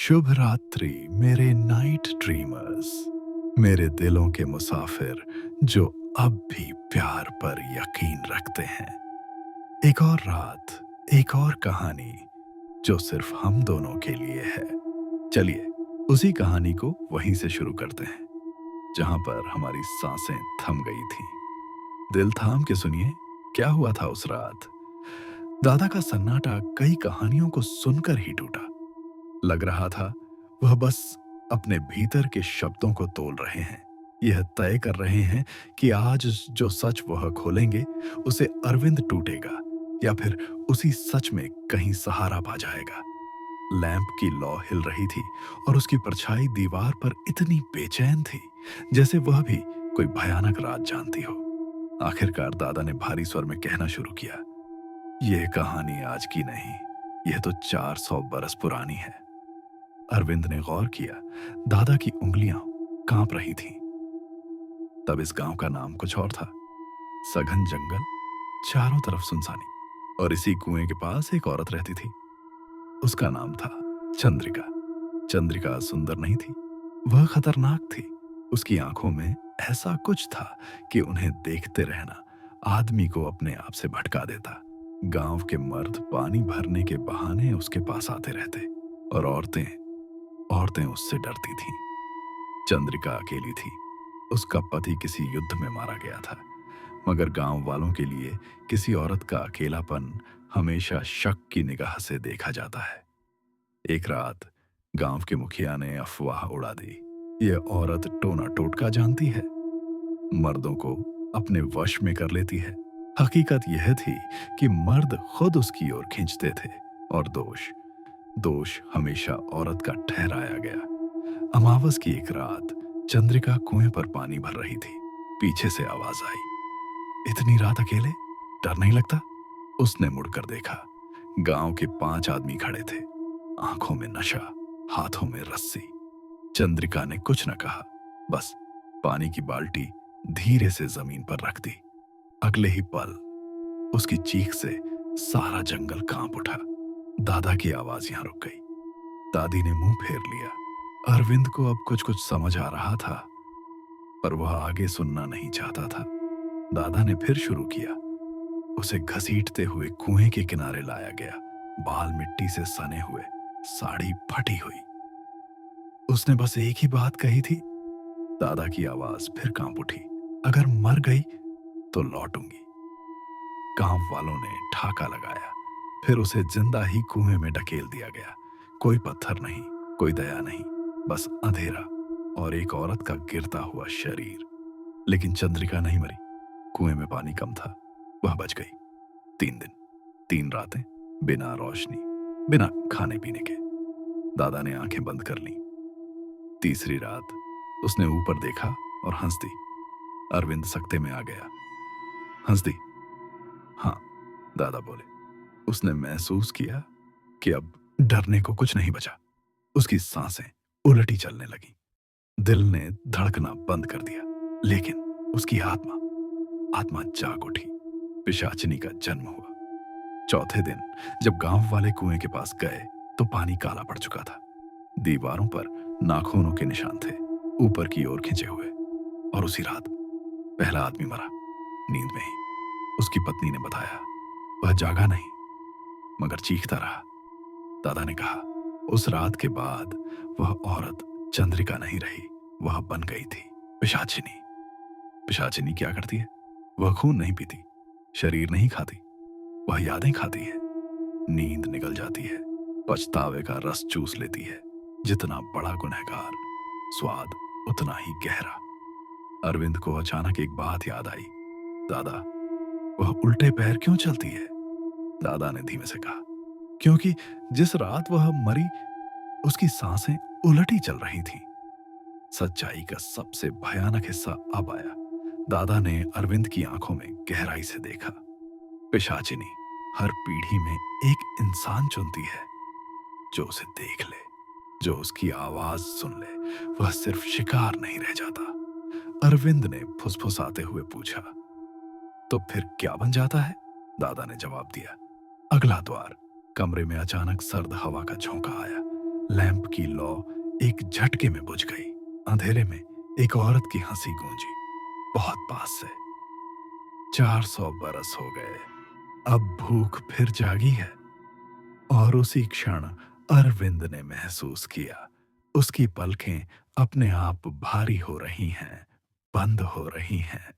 शुभ रात्रि मेरे night dreamers, मेरे दिलों के मुसाफिर जो अब भी प्यार पर यकीन रखते हैं। एक और रात, एक और कहानी जो सिर्फ हम दोनों के लिए है। चलिए उसी कहानी को वहीं से शुरू करते हैं जहां पर हमारी सांसें थम गई थीं। दिल थाम के सुनिए, क्या हुआ था उस रात। दादा का सन्नाटा कई कहानियों को सुनकर ही टूटा। लग रहा था वह बस अपने भीतर के शब्दों को तोल रहे हैं, यह तय कर रहे हैं कि आज जो सच वह खोलेंगे उसे अरविंद टूटेगा या फिर उसी सच में कहीं सहारा पा जाएगा। लैंप की लौ हिल रही थी और उसकी परछाई दीवार पर इतनी बेचैन थी जैसे वह भी कोई भयानक रात जानती हो। आखिरकार दादा ने भारी स्वर में कहना शुरू किया, यह कहानी आज की नहीं, यह तो 400 बरस पुरानी है। अरविंद ने गौर किया, दादा की उंगलियां कांप रही थीं। तब इस गांव का नाम कुछ और था। सघन जंगल, चारों तरफ सुनसानी, और इसी कुएं के पास एक औरत रहती थी। उसका नाम था चंद्रिका। चंद्रिका सुंदर नहीं थी, वह खतरनाक थी। उसकी आंखों में ऐसा कुछ था कि उन्हें देखते रहना आदमी को अपने आप से भटका देता। गांव के मर्द पानी भरने के बहाने उसके पास आते रहते और औरतें औरतें उससे डरती थीं। चंद्रिका अकेली थी। उसका पति किसी युद्ध में मारा गया था, मगर गांव वालों के लिए किसी औरत का अकेलापन हमेशा शक की निगाह से देखा जाता है। एक रात गांव के मुखिया ने अफवाह उड़ा दी, यह औरत टोना टोटका जानती है, मर्दों को अपने वश में कर लेती है। हकीकत यह थी कि मर्द खुद उसकी ओर खींचते थे और दोष दोष हमेशा औरत का ठहराया गया। अमावस की एक रात चंद्रिका कुएं पर पानी भर रही थी। पीछे से आवाज आई, इतनी रात अकेले, डर नहीं लगता? उसने मुड़कर देखा। गांव के 5 आदमी खड़े थे, आंखों में नशा, हाथों में रस्सी। चंद्रिका ने कुछ न कहा, बस पानी की बाल्टी धीरे से जमीन पर रख दी। अगले ही पल उसकी चीख से सारा जंगल कांप उठा। दादा की आवाज यहां रुक गई। दादी ने मुंह फेर लिया। अरविंद को अब कुछ कुछ समझ आ रहा था, पर वह आगे सुनना नहीं चाहता था। दादा ने फिर शुरू किया। उसे घसीटते हुए कुएं के किनारे लाया गया। बाल मिट्टी से सने हुए, साड़ी फटी हुई। उसने बस एक ही बात कही थी। दादा की आवाज फिर कांप उठी, अगर मर गई तो लौटूंगी। गांव वालों ने ठाका लगाया। फिर उसे जिंदा ही कुएं में ढकेल दिया गया। कोई पत्थर नहीं, कोई दया नहीं, बस अंधेरा और एक औरत का गिरता हुआ शरीर। लेकिन चंद्रिका नहीं मरी। कुएं में पानी कम था, वह बच गई। 3 दिन, 3 रातें, बिना रोशनी, बिना खाने पीने के। दादा ने आंखें बंद कर लीं। तीसरी रात उसने ऊपर देखा और हंस दी। अरविंद सकते में आ गया। हंस दी? हाँ, दादा बोले। उसने महसूस किया कि अब डरने को कुछ नहीं बचा। उसकी सांसें उलटी चलने लगी। दिल ने धड़कना बंद कर दिया। लेकिन उसकी आत्मा आत्मा जाग उठी। पिशाचिनी का जन्म हुआ। चौथे दिन जब गांव वाले कुएं के पास गए तो पानी काला पड़ चुका था। दीवारों पर नाखूनों के निशान थे, ऊपर की ओर खिंचे हुए। और उसी रात पहला आदमी मरा, नींद में ही। उसकी पत्नी ने बताया, वह जागा नहीं मगर चीखता रहा। दादा ने कहा, उस रात के बाद वह औरत चंद्रिका नहीं रही, वह बन गई थी पिशाचिनी। पिशाचिनी क्या करती है? वह खून नहीं पीती, शरीर नहीं खाती, वह यादें खाती है। नींद निकल जाती है, पछतावे का रस चूस लेती है। जितना बड़ा गुनहगार, स्वाद उतना ही गहरा। अरविंद को अचानक एक बात याद आई। दादा, वह उल्टे पैर क्यों चलती है? दादा ने धीमे से कहा, क्योंकि जिस रात वह मरी उसकी सांसें उलटी चल रही थीं। सच्चाई का सबसे भयानक हिस्सा अब आया। दादा ने अरविंद की आंखों में गहराई से देखा। पिशाचिनी हर पीढ़ी में एक इंसान चुनती है जो उसे देख ले, जो उसकी आवाज सुन ले। वह सिर्फ शिकार नहीं रह जाता। अरविंद ने फुसफुसाते हुए पूछा, तो फिर क्या बन जाता है? दादा ने जवाब दिया, अगला द्वार। कमरे में अचानक सर्द हवा का झोंका आया। लैंप की लौ एक झटके में बुझ गई। अंधेरे में एक औरत की हंसी गूंजी, बहुत पास से। 400 बरस हो गए, अब भूख फिर जागी है। और उसी क्षण अरविंद ने महसूस किया, उसकी पलकें अपने आप भारी हो रही हैं, बंद हो रही हैं।